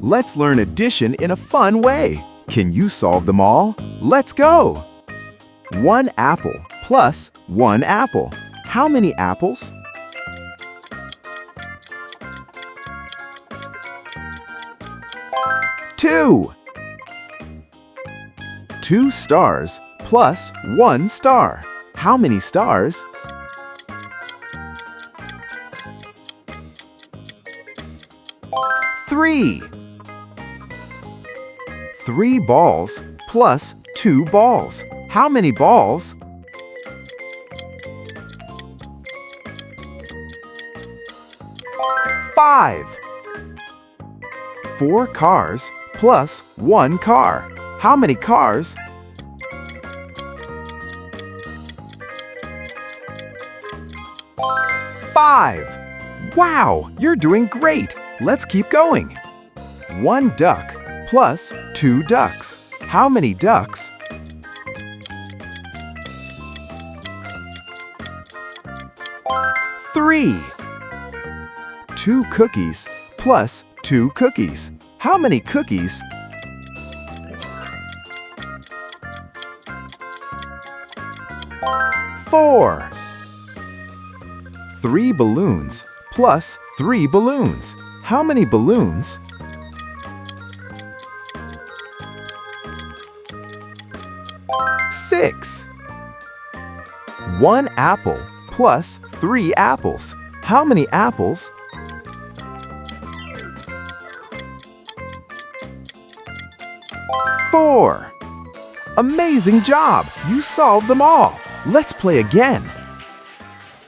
Let's learn addition in a fun way. Can you solve them all? Let's go! 1 apple plus 1 apple. How many apples? 2. 2 stars plus 1 star. How many stars? 3. 3 balls plus 2 balls. How many balls? 5. 4 cars plus 1 car. How many cars? 5. Wow, you're doing great. Let's keep going. 1 duck plus 2 ducks. How many ducks? 3. 2 cookies plus 2 cookies. How many cookies? 4. 3 balloons plus 3 balloons. How many balloons? 6. 1 apple plus 3 apples. How many apples? 4. Amazing job! You solved them all. Let's play again.